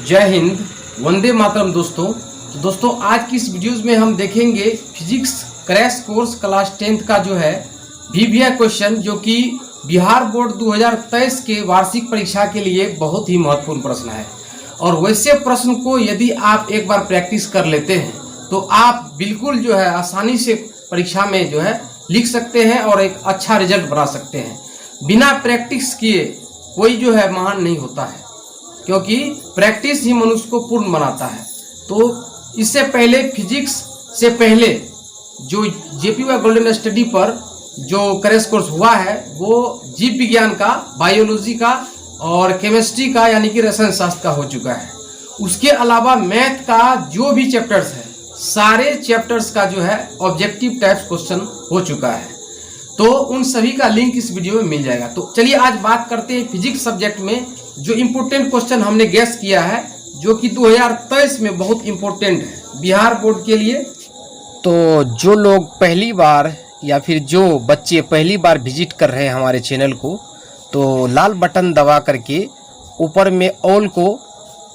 जय हिंद, वंदे मातरम। दोस्तों आज की इस वीडियोस में हम देखेंगे physics crash course class 10th का जो है वीवीआई क्वेश्चन, जो कि बिहार बोर्ड 2023 के वार्षिक परीक्षा के लिए बहुत ही महत्वपूर्ण प्रश्न है। और वैसे प्रश्न को यदि आप एक बार प्रैक्टिस कर लेते हैं तो आप बिल्कुल जो है आसानी से परीक्षा में जो है लिख सकते हैं और एक अच्छा रिजल्ट बना सकते हैं। बिना प्रैक्टिस किए कोई जो है महान नहीं होता है, क्योंकि प्रैक्टिस ही मनुष्य को पूर्ण बनाता है। तो इससे पहले फिजिक्स से पहले जो जेपीवाई गोल्डन स्टडी पर जो क्रैश कोर्स हुआ है वो जीव विज्ञान का, बायोलॉजी का और केमिस्ट्री का यानी कि रसायन शास्त्र का हो चुका है। उसके अलावा मैथ का जो भी चैप्टर्स है सारे चैप्टर्स का जो है ऑब्जेक्टिव टाइप्स क्वेश्चन हो चुका है। तो उन सभी का लिंक इस वीडियो में मिल जाएगा। तो चलिए आज बात करते हैं फिजिक्स सब्जेक्ट में जो इम्पोर्टेंट क्वेश्चन हमने गैस किया है, जो कि 2023 में बहुत इम्पोर्टेंट है बिहार बोर्ड के लिए। तो जो लोग पहली बार या फिर जो बच्चे पहली बार विजिट कर रहे हैं हमारे चैनल को, तो लाल बटन दबा करके ऊपर में ऑल को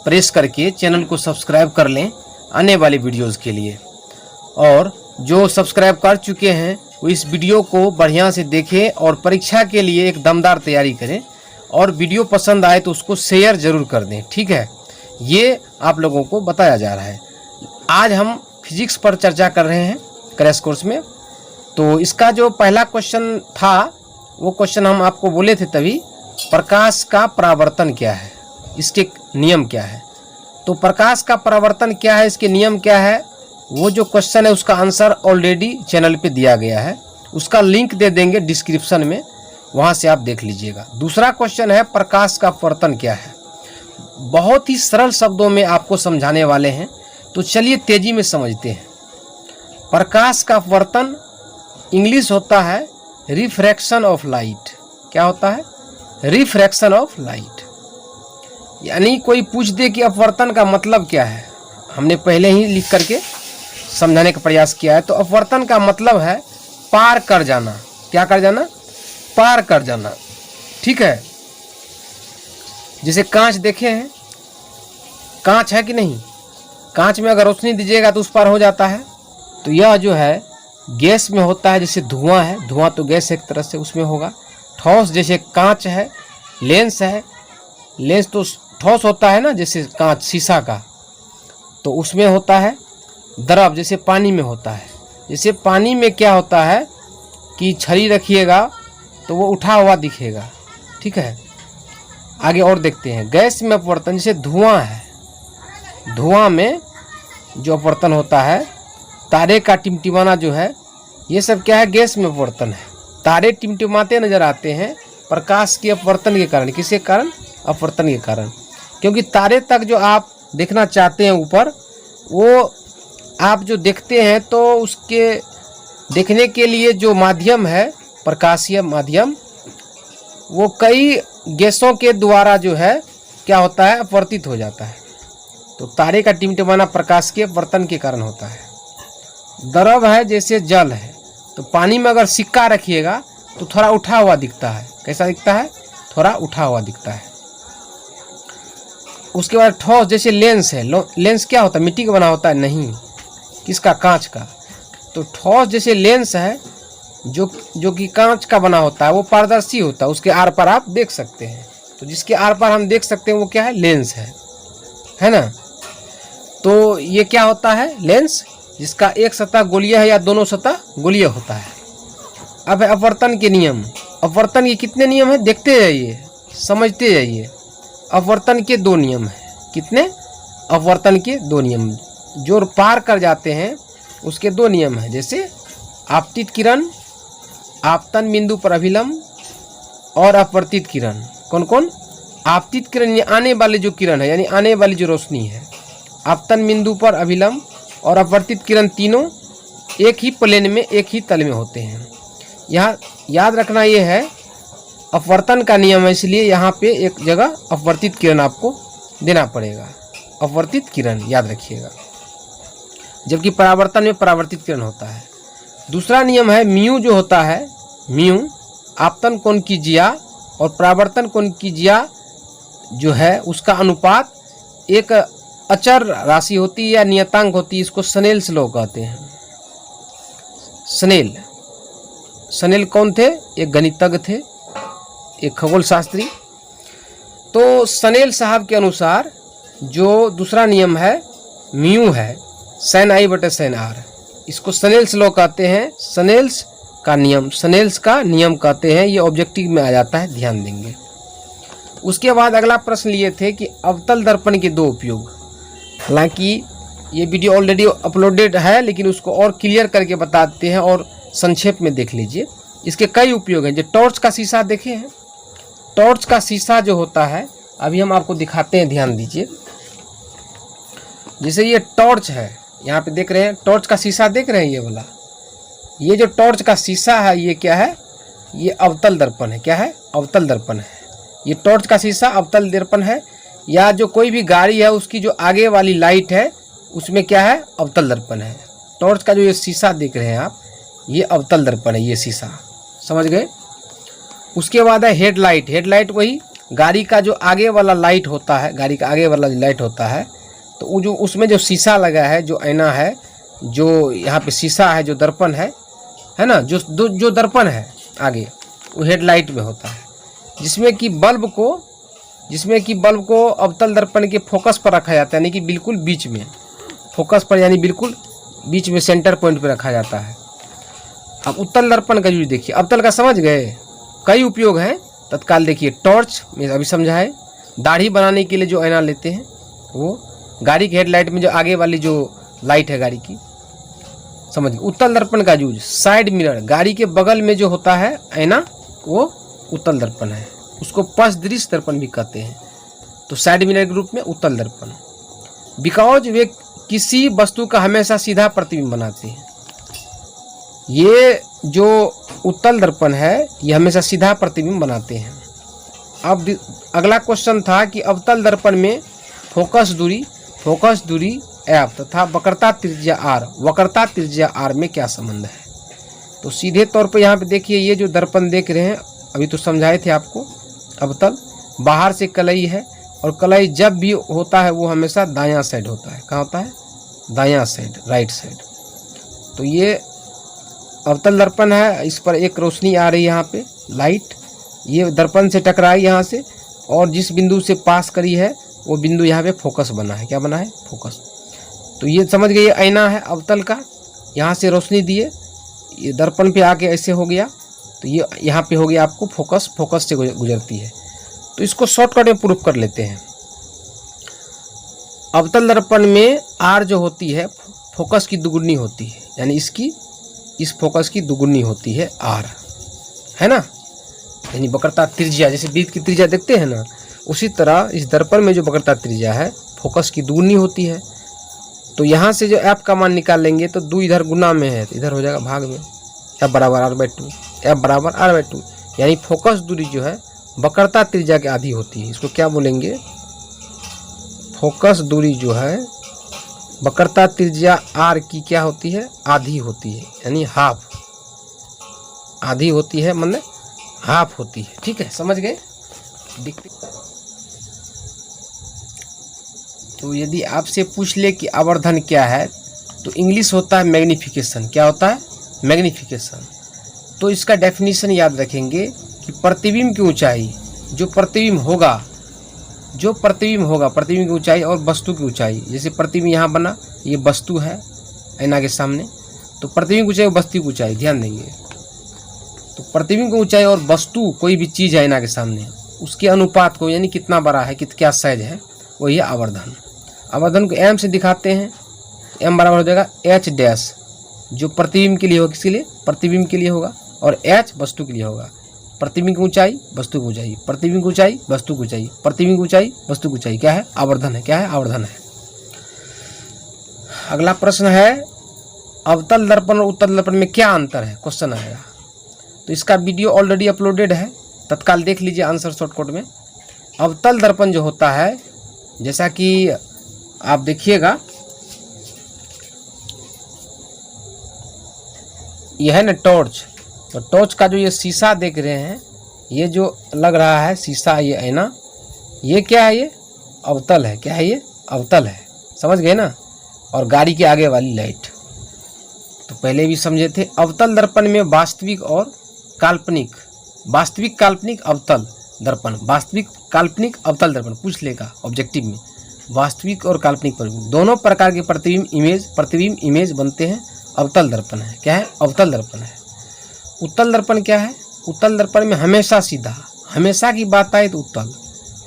प्रेस करके चैनल को सब्सक्राइब कर लें आने वाली वीडियोस के लिए। और जो सब्सक्राइब कर चुके हैं वो इस वीडियो को बढ़िया से देखें और परीक्षा के लिए एक दमदार तैयारी करें। और वीडियो पसंद आए तो उसको शेयर ज़रूर कर दें, ठीक है। ये आप लोगों को बताया जा रहा है। आज हम फिजिक्स पर चर्चा कर रहे हैं क्रैश कोर्स में। तो इसका जो पहला क्वेश्चन था वो क्वेश्चन हम आपको बोले थे तभी, प्रकाश का परावर्तन क्या है, इसके नियम क्या है। तो प्रकाश का परावर्तन क्या है, इसके नियम क्या है, वो जो क्वेश्चन है उसका आंसर ऑलरेडी चैनल पे दिया गया है। उसका लिंक दे देंगे डिस्क्रिप्शन में, वहाँ से आप देख लीजिएगा। दूसरा क्वेश्चन है प्रकाश का अपवर्तन क्या है। बहुत ही सरल शब्दों में आपको समझाने वाले हैं, तो चलिए तेजी में समझते हैं। प्रकाश का अपवर्तन इंग्लिश होता है रिफ्रैक्शन ऑफ लाइट। क्या होता है? Refraction of light. यानी कोई पूछ दे कि अपवर्तन का मतलब क्या है, हमने पहले ही लिख करके समझाने का प्रयास किया है। तो अपवर्तन का मतलब है पार कर जाना। क्या कर जाना? पार कर जाना, ठीक है। जैसे कांच देखे हैं, कांच है कि नहीं, कांच में अगर रोशनी दीजिएगा तो उस पार हो जाता है। तो यह जो है गैस में होता है, जैसे धुआं है, धुआं तो गैस एक तरह से उसमें होगा। ठोस जैसे कांच है, लेंस है, लेंस तो ठोस होता है ना, जैसे कांच शीशा का, तो उसमें होता है। द्रव जैसे पानी में होता है, जैसे पानी में क्या होता है कि छड़ी रखिएगा तो वो उठा हुआ दिखेगा, ठीक है। आगे और देखते हैं गैस में अपवर्तन। जैसे धुआं है, धुआं में जो अपवर्तन होता है, तारे का टिमटिमाना जो है, ये सब क्या है, गैस में अपवर्तन है। तारे टिमटिमाते नजर आते हैं प्रकाश के अपवर्तन के कारण। किसके कारण? अपवर्तन के कारण। क्योंकि तारे तक जो आप देखना चाहते हैं ऊपर, वो आप जो देखते हैं तो उसके देखने के लिए जो माध्यम है, प्रकाशीय माध्यम, वो कई गैसों के द्वारा जो है क्या होता है, अपवर्तित हो जाता है। तो तारे का टिमटिमाना प्रकाश के अपवर्तन के कारण होता है। द्रव है जैसे जल है, तो पानी में अगर सिक्का रखिएगा तो थोड़ा उठा हुआ दिखता है। कैसा दिखता है? थोड़ा उठा हुआ दिखता है। उसके बाद ठोस जैसे लेंस है, लेंस क्या होता है, मिट्टी का बना होता है? नहीं, किसका? कांच का। तो ठोस जैसे लेंस है जो कि कांच का बना होता है, वो पारदर्शी होता है, उसके आर पार आप देख सकते हैं। तो जिसके आर पार हम देख सकते हैं वो क्या है? लेंस है ना। तो ये क्या होता है? लेंस, जिसका एक सतह गोलीय है या दोनों सतह गोलीय होता है। अब है अपवर्तन के नियम। अपवर्तन के कितने नियम है, देखते जाइए, समझते जाइए। अपवर्तन के दो नियम है। कितने? अपवर्तन के दो नियम, जो पार कर जाते हैं उसके दो नियम है। जैसे आपतित किरण, आपतन बिंदु पर अभिलंब, और अपवर्तित किरण। कौन कौन? आपतित किरण यानी आने वाली जो किरण है, यानी आने वाली जो रोशनी है, आपतन बिंदु पर अभिलंब और अपवर्तित किरण, तीनों एक ही प्लेन में, एक ही तल में होते हैं। यहाँ याद रखना ये है अपवर्तन का नियम है, इसलिए यहाँ पे एक जगह अपवर्तित किरण आपको देना पड़ेगा। अपवर्तित किरण याद रखिएगा, जबकि परावर्तन में परावर्तित किरण होता है। दूसरा नियम है म्यू, जो होता है म्यू, आपतन कोण की जिया और परावर्तन कोण की जिया जो है उसका अनुपात एक अचर राशि होती है या नियतांक होती है, इसको स्नेल्स लॉ कहते हैं। स्नेल कौन थे? एक गणितज्ञ थे, एक खगोल शास्त्री। तो स्नेल साहब के अनुसार जो दूसरा नियम है म्यू है, sin I बटे sin R, इसको स्नेल्स लॉ कहते हैं। स्नेल्स का नियम कहते हैं। ये ऑब्जेक्टिव में आ जाता है, ध्यान देंगे। उसके बाद अगला प्रश्न लिए थे कि अवतल दर्पण के 2 उपयोग। हालांकि ये वीडियो ऑलरेडी अपलोडेड है, लेकिन उसको और क्लियर करके बताते हैं और संक्षेप में देख लीजिए। इसके कई उपयोग हैं। जो टॉर्च का शीशा देखे हैं, टॉर्च का शीशा जो होता है, अभी हम आपको दिखाते हैं, ध्यान दीजिए। जैसे ये टॉर्च है, यहाँ पे देख रहे हैं टॉर्च का शीशा, देख रहे हैं ये वाला। ये जो टॉर्च का शीशा है, ये क्या है? ये अवतल दर्पण है। क्या है? अवतल दर्पण है। ये टॉर्च का शीशा अवतल दर्पण है। या जो कोई भी गाड़ी है उसकी जो आगे वाली लाइट है उसमें क्या है? अवतल दर्पण है। टॉर्च का जो ये शीशा देख रहे हैं आप, ये अवतल दर्पण है, ये शीशा, समझ गए। उसके बाद है हेडलाइट। हेडलाइट वही गाड़ी का जो आगे वाला लाइट होता है, गाड़ी का आगे वाला लाइट होता है, तो वो जो उसमें जो शीशा लगा है, जो आईना है, जो यहाँ पे शीशा है, जो दर्पण है ना, जो दर्पण है आगे, वो हेडलाइट में होता है। जिसमें कि बल्ब को अवतल दर्पण के फोकस पर रखा जाता है, यानी कि बिल्कुल बीच में, फोकस पर यानी बिल्कुल बीच में सेंटर पॉइंट पर रखा जाता है। अब उत्तल दर्पण का यूज देखिए। अवतल का समझ गए, कई उपयोग हैं, तत्काल देखिए। टॉर्च में अभी समझा है। दाढ़ी बनाने के लिए जो आईना लेते हैं, वो गाड़ी की हेडलाइट में जो आगे वाली जो लाइट है गाड़ी की, समझ गए। उत्तल दर्पण का यूज साइड मिरर, गाड़ी के बगल में जो होता है आईना, वो उत्तल दर्पण है। उसको पश्चदृश्य दर्पण भी कहते हैं। तो साइड मिरर के रूप में उत्तल दर्पण। बिकॉज वे किसी वस्तु का हमेशा सीधा प्रतिबिंब बनाते हैं। ये जो उत्तल दर्पण है, ये हमेशा सीधा प्रतिबिंब बनाते हैं। अब अगला क्वेश्चन था कि अवतल दर्पण में फोकस दूरी F तथा वक्रता त्रिज्या R में क्या संबंध है? तो सीधे तौर पर यहाँ पे देखिए, ये जो दर्पण देख रहे हैं, अभी तो समझाए थे आपको। अवतल बाहर से कलई है, और कलई जब भी होता है वो हमेशा दायां साइड होता है। कहाँ होता है? दायां साइड, राइट साइड। तो ये अवतल दर्पण है। इस पर एक रोशनी आ रही है, यहाँ पे लाइट, ये दर्पण से टकराई यहाँ से, और जिस बिंदु से पास करी है वो बिंदु यहाँ पे फोकस बना है। क्या बना है? फोकस। तो ये समझ गए, ये आईना है अवतल का। यहाँ से रोशनी दिए, ये दर्पण पे आके ऐसे हो गया, तो ये यहाँ पे हो गया आपको फोकस, फोकस से गुजरती है। तो इसको शॉर्टकट में प्रूफ कर लेते हैं। अवतल दर्पण में R जो होती है, फोकस की दुगुनी होती है, यानी इस फोकस की दुगुनी होती है R, है ना। यानी वक्रता त्रिज्या, जैसे वृत्त की त्रिज्या देखते हैं ना, उसी तरह इस दर्पण में जो वक्रता त्रिज्या है, फोकस की दुगुनी होती है। तो यहाँ से जो F का मान निकाल लेंगे, तो 2 इधर गुना में है, तो इधर हो जाएगा भाग में, F बराबर R/2, F बराबर R/2। यानी फोकस दूरी जो है वक्रता त्रिज्या के आधी होती है। इसको क्या बोलेंगे? फोकस दूरी जो है वक्रता त्रिज्या R की क्या होती है? आधी होती है, यानी हाफ। आधी होती है मतलब हाफ होती है। ठीक है, समझ गए। तो यदि आपसे पूछ ले कि आवर्धन क्या है, तो इंग्लिश होता है मैग्निफिकेशन। क्या होता है? मैग्निफिकेशन। तो इसका डेफिनेशन याद रखेंगे कि प्रतिबिंब की ऊंचाई, जो प्रतिबिंब होगा, प्रतिबिंब की ऊंचाई और वस्तु की ऊंचाई। जैसे प्रतिबिंब यहाँ बना, ये वस्तु है आईना के सामने, तो प्रतिबिंब की ऊंचाई और वस्तु की ऊंचाई, ध्यान देंगे। तो प्रतिबिंब की ऊंचाई और वस्तु, कोई भी चीज़ है आईना के सामने, उसके अनुपात को, यानी कितना बड़ा है, क्या साइज है, वही है आवर्धन। आवर्धन को m से दिखाते हैं। m बराबर हो जाएगा h डैश, जो प्रतिबिंब के लिए होगा, किसके लिए? प्रतिबिंब के लिए होगा, और h वस्तु के लिए होगा। प्रतिबिंब की ऊंचाई, वस्तु की ऊंचाई, प्रतिबिंब की ऊंचाई, वस्तु की ऊंचाई, प्रतिबिंब की ऊंचाई, वस्तु की ऊंचाई, क्या है? आवर्धन है। क्या है? आवर्धन है। अगला प्रश्न है, अवतल दर्पण और उत्तल दर्पण में क्या अंतर है? क्वेश्चन आएगा। तो इसका वीडियो ऑलरेडी अपलोडेड है, तत्काल देख लीजिए आंसर शॉर्टकट में। अवतल दर्पण जो होता है, जैसा कि आप देखिएगा, यह है ना टॉर्च। तो टॉर्च का जो ये शीशा देख रहे हैं, ये जो लग रहा है शीशा, ये आईना, ये क्या है? ये अवतल है। क्या है? ये अवतल है, समझ गए ना। और गाड़ी के आगे वाली लाइट तो पहले भी समझे थे। अवतल दर्पण में वास्तविक और काल्पनिक, वास्तविक काल्पनिक अवतल दर्पण, वास्तविक काल्पनिक अवतल दर्पण पूछ लेगा ऑब्जेक्टिव में। वास्तविक और काल्पनिक प्रतिबिंब दोनों प्रकार के प्रतिबिंब इमेज बनते हैं अवतल दर्पण है। क्या है? अवतल दर्पण है। उत्तल दर्पण क्या है? उत्तल दर्पण में हमेशा सीधा, हमेशा की बात आए तो उत्तल,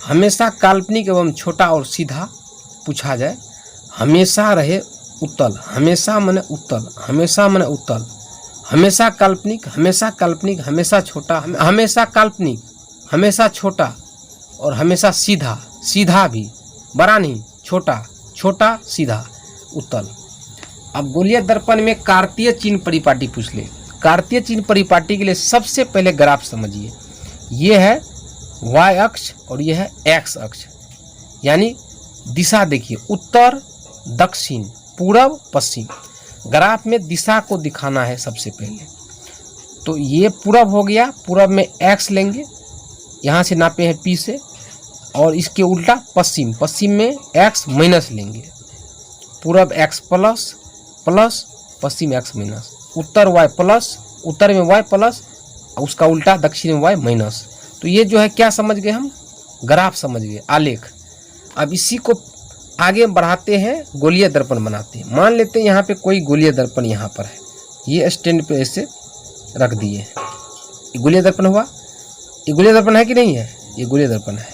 हमेशा काल्पनिक एवं छोटा और सीधा पूछा जाए, हमेशा रहे उत्तल, हमेशा माने उत्तल, हमेशा माने उत्तल, हमेशा काल्पनिक, हमेशा काल्पनिक, हमेशा छोटा, हमेशा काल्पनिक, हमेशा छोटा और हमेशा सीधा, सीधा भी, बड़ा नहीं, छोटा, छोटा सीधा, उत्तल। अब गोलीय दर्पण में कार्तीय चिन्ह परिपाटी पूछ ले। कार्तीय चिन्ह परिपाटी के लिए सबसे पहले ग्राफ समझिए। ये है y अक्ष और ये है x अक्ष, यानी दिशा देखिए, उत्तर दक्षिण पूरब पश्चिम। ग्राफ में दिशा को दिखाना है सबसे पहले। तो ये पूरब हो गया, पूरब में x लेंगे, यहाँ से नापे हैं p से, और इसके उल्टा पश्चिम, पश्चिम में x माइनस लेंगे। पूरब x प्लस प्लस, पश्चिम x माइनस, उत्तर y प्लस, उत्तर में y प्लस, उसका उल्टा दक्षिण में y माइनस। तो ये जो है क्या समझ गए हम? ग्राफ समझ गए, आलेख। अब इसी को आगे बढ़ाते हैं, गोलीय दर्पण बनाते हैं। मान लेते हैं यहाँ पे कोई गोलीय दर्पण यहाँ पर है, ये स्टैंड पे ऐसे रख दिए। ये गोलीय दर्पण हुआ। ये गोलीय दर्पण है कि नहीं है? ये गोलीय दर्पण है।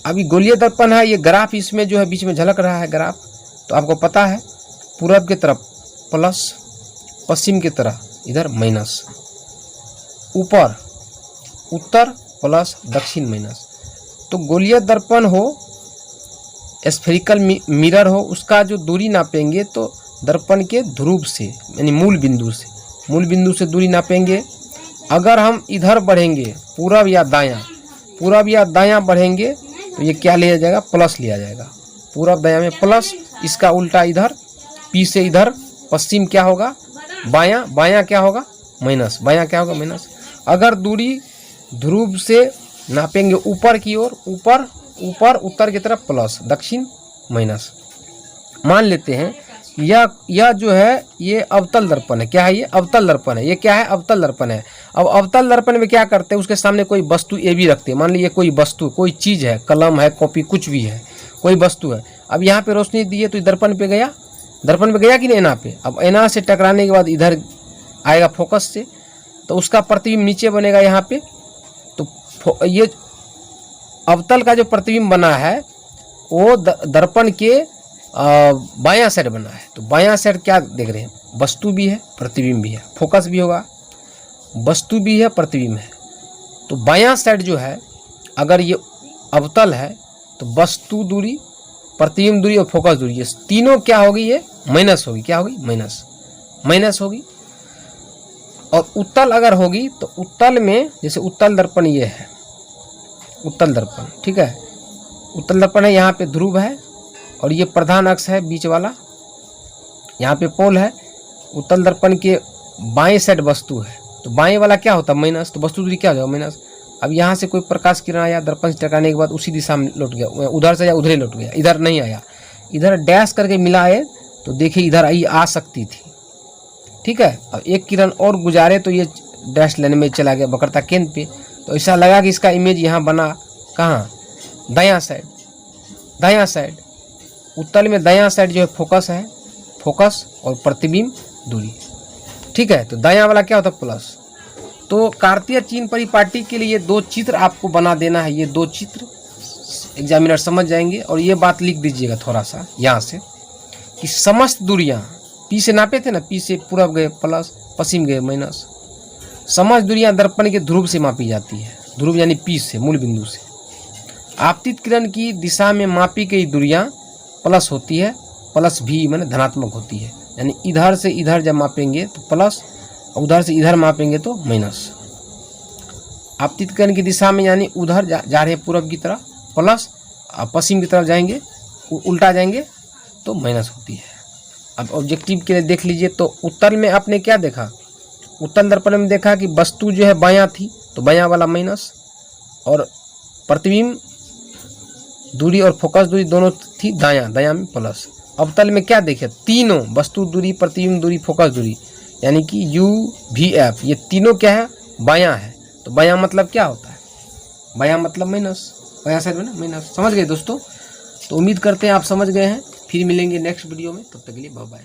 अब ये गोलीय दर्पण है, ये ग्राफ इसमें जो है बीच में झलक रहा है ग्राफ। तो आपको पता है पूरब की तरफ प्लस, पश्चिम की तरफ इधर माइनस, ऊपर उत्तर प्लस दक्षिण माइनस। तो गोलीय दर्पण हो, स्फेरिकल मिरर हो, उसका जो दूरी नापेंगे तो दर्पण के ध्रुव से यानी मूल बिंदु से दूरी नापेंगे। अगर हम इधर बढ़ेंगे पूरब या दायां बढ़ेंगे तो ये क्या लिया जाएगा? प्लस लिया जाएगा। पूरब दायां में प्लस, इसका उल्टा इधर पी से इधर पश्चिम क्या होगा? बायां, बायां क्या होगा? माइनस, बायां क्या होगा? माइनस। अगर दूरी ध्रुव से नापेंगे ऊपर की ओर, ऊपर उत्तर की तरफ प्लस, दक्षिण माइनस। मान लेते हैं यह जो है ये अवतल दर्पण है। क्या है? ये अवतल दर्पण है। ये क्या है? अवतल दर्पण है। अब अवतल दर्पण में क्या करते हैं? उसके सामने कोई वस्तु ए भी रखते हैं। मान लीजिए कोई वस्तु, कोई चीज़ है, कलम है, कॉपी, कुछ भी है, कोई वस्तु है। अब यहाँ पे रोशनी दी है तो दर्पण पे गया, दर्पण पे गया कि नहीं? ऐना पे। अब ऐना से टकराने के बाद इधर आएगा फोकस से, तो उसका प्रतिबिंब नीचे बनेगा यहाँ पे। तो ये अवतल का जो प्रतिबिंब बना है वो दर्पण के बायां साइड बना है। तो बायां साइड क्या देख रहे हैं? वस्तु भी है, प्रतिबिंब भी है, फोकस भी होगा, वस्तु भी है, प्रतिबिंब है। तो बायां साइड जो है, अगर ये अवतल है तो वस्तु दूरी, प्रतिबिंब दूरी और फोकस दूरी, ये तीनों क्या होगी? ये माइनस होगी। क्या होगी? माइनस होगी। और उत्तल अगर होगी तो उत्तल में, जैसे उत्तल दर्पण ये है, उत्तल दर्पण, ठीक है, उत्तल दर्पण है, यहाँ पे ध्रुव है और ये प्रधान अक्ष है बीच वाला, यहाँ पे पोल है। उत्तल दर्पण के बाएं साइड वस्तु है, तो बाएं वाला क्या होता है? माइनस। तो वस्तु दूरी क्या हो जाएगा? माइनस। अब यहाँ से कोई प्रकाश किरण आया, दर्पण से टकराने के बाद उसी दिशा में लौट गया, उधर से या उधर ही लौट गया, इधर नहीं आया, इधर डैश करके मिलाए तो देखिए इधर आई आ सकती थी, ठीक है। अब एक किरण और गुजारे तो ये डैश लाइन में चला गया वक्रता केंद्र पे। तो ऐसा लगा कि इसका इमेज यहाँ बना कहाँ? दायां साइड। उत्तल में दायां साइड जो है फोकस है, फोकस और प्रतिबिंब दूरी, ठीक है। तो दायां वाला क्या होता है? प्लस। तो कार्तीय चिन्ह परिपाटी के लिए ये दो चित्र आपको बना देना है। ये दो चित्र एग्जामिनर समझ जाएंगे। और ये बात लिख दीजिएगा थोड़ा सा यहाँ से कि समस्त दूरियाँ पी से नापे थे ना, पी से पूरब गए प्लस, पश्चिम गए माइनस। समस्त दूरियाँ दर्पण के ध्रुव से मापी जाती है। ध्रुव यानी पी से, मूल बिंदु से। आपतित किरण की दिशा में मापी गई दूरियाँ प्लस होती है, प्लस भी माने धनात्मक होती है। यानी इधर से इधर जब मापेंगे तो प्लस, उधर से इधर मापेंगे तो माइनस। आपतित किरण की दिशा में यानी उधर जा रहे पूरब की तरफ प्लस, पश्चिम की तरफ जाएंगे, उल्टा जाएंगे तो माइनस होती है। अब ऑब्जेक्टिव के लिए देख लीजिए। तो उत्तल में आपने क्या देखा? उत्तल दर्पण में देखा कि वस्तु जो है बायां थी तो बायां वाला माइनस, और प्रतिबिंब दूरी और फोकस दूरी दोनों थी दायां, दायां में प्लस। अवतल में क्या देखे, तीनों वस्तु दूरी, प्रतिबिंब दूरी, फोकस दूरी, यानी कि यू वी एफ, ये तीनों क्या है, बायां है। तो बायां मतलब क्या होता है, बायां मतलब माइनस, बायां साइड में ना माइनस। समझ गए दोस्तों? तो उम्मीद करते हैं आप समझ गए हैं। फिर मिलेंगे नेक्स्ट वीडियो में, तब तक के लिए बाय बाय।